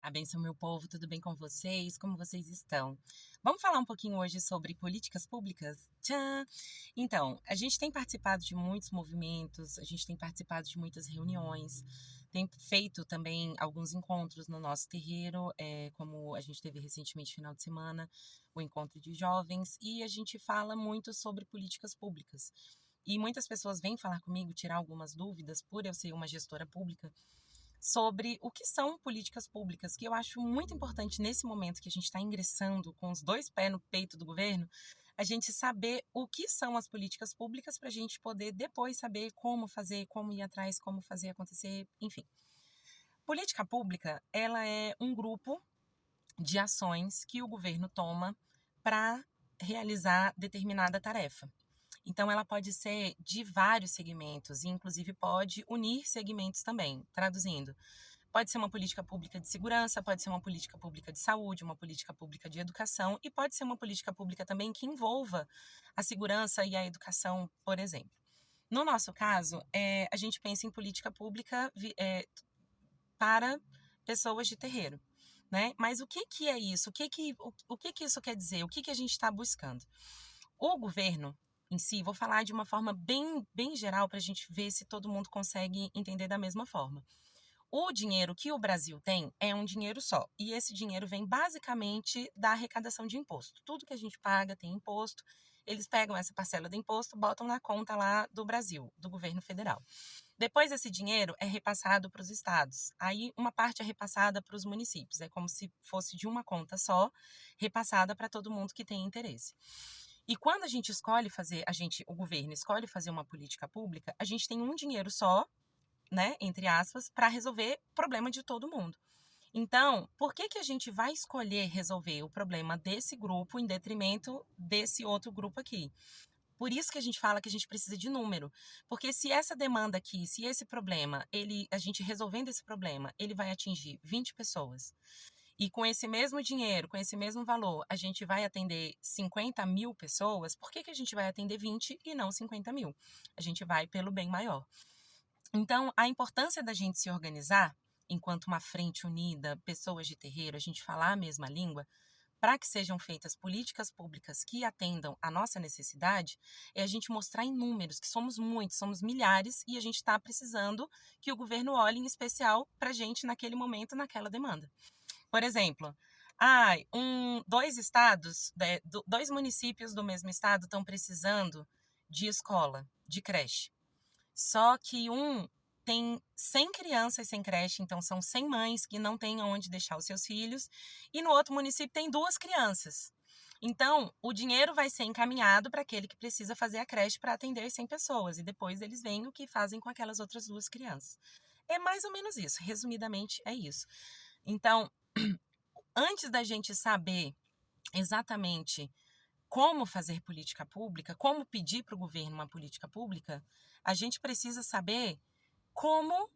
A benção, meu povo, tudo bem com vocês? Como vocês estão? Vamos falar um pouquinho hoje sobre políticas públicas? Tchan! Então, a gente tem participado de muitos movimentos, a gente tem participado de muitas reuniões, tem feito também alguns encontros no nosso terreiro, como a gente teve recentemente, final de semana, o encontro de jovens, e a gente fala muito sobre políticas públicas. E muitas pessoas vêm falar comigo, tirar algumas dúvidas, por eu ser uma gestora pública, sobre o que são políticas públicas, que eu acho muito importante nesse momento que a gente está ingressando com os dois pés no peito do governo, a gente saber o que são as políticas públicas para a gente poder depois saber como fazer, como ir atrás, como fazer acontecer, enfim. Política pública, ela é um grupo de ações que o governo toma para realizar determinada tarefa. Então, ela pode ser de vários segmentos, e inclusive pode unir segmentos também. Traduzindo, pode ser uma política pública de segurança, pode ser uma política pública de saúde, uma política pública de educação, e pode ser uma política pública também que envolva a segurança e a educação, por exemplo. No nosso caso, a gente pensa em política pública para pessoas de terreiro. Né? Mas o que é isso? O que isso quer dizer? O que a gente está buscando? O governo em si, vou falar de uma forma bem geral para a gente ver se todo mundo consegue entender da mesma forma. O dinheiro que o Brasil tem é um dinheiro só. E esse dinheiro vem basicamente da arrecadação de imposto. Tudo que a gente paga tem imposto. Eles pegam essa parcela do imposto, botam na conta lá do Brasil, do governo federal. Depois esse dinheiro é repassado para os estados. Aí uma parte é repassada para os municípios. É como se fosse de uma conta só, repassada para todo mundo que tem interesse. E quando a gente escolhe fazer, o governo escolhe fazer uma política pública, a gente tem um dinheiro só, né, entre aspas, para resolver o problema de todo mundo. Então, por que a gente vai escolher resolver o problema desse grupo em detrimento desse outro grupo aqui? Por isso que a gente fala que a gente precisa de número. Porque se essa demanda aqui, se esse problema, a gente resolvendo esse problema, ele vai atingir 20 pessoas. E com esse mesmo dinheiro, com esse mesmo valor, a gente vai atender 50 mil pessoas, por que a gente vai atender 20 e não 50 mil? A gente vai pelo bem maior. Então, a importância da gente se organizar, enquanto uma frente unida, pessoas de terreiro, a gente falar a mesma língua, para que sejam feitas políticas públicas que atendam à nossa necessidade, é a gente mostrar em números que somos muitos, somos milhares, e a gente está precisando que o governo olhe em especial para a gente naquele momento, naquela demanda. Por exemplo, dois municípios do mesmo estado estão precisando de escola, de creche. Só que um tem 100 crianças sem creche, então são 100 mães que não têm onde deixar os seus filhos, e no outro município tem 2 crianças. Então, o dinheiro vai ser encaminhado para aquele que precisa fazer a creche para atender 100 pessoas, e depois eles veem o que fazem com aquelas outras 2 crianças. É mais ou menos isso, resumidamente é isso. Então, antes da gente saber exatamente como fazer política pública, como pedir para o governo uma política pública, a gente precisa saber como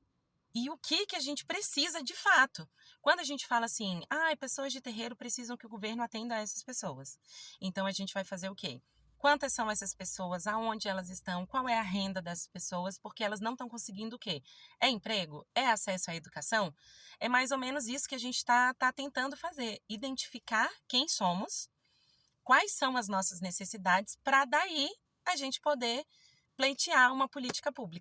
e o que a gente precisa de fato. Quando a gente fala assim, pessoas de terreiro precisam que o governo atenda a essas pessoas. Então a gente vai fazer o quê? Quantas são essas pessoas? Aonde elas estão? Qual é a renda dessas pessoas? Porque elas não estão conseguindo o quê? É emprego? É acesso à educação? É mais ou menos isso que a gente está tentando fazer. Identificar quem somos, quais são as nossas necessidades, para daí a gente poder pleitear uma política pública.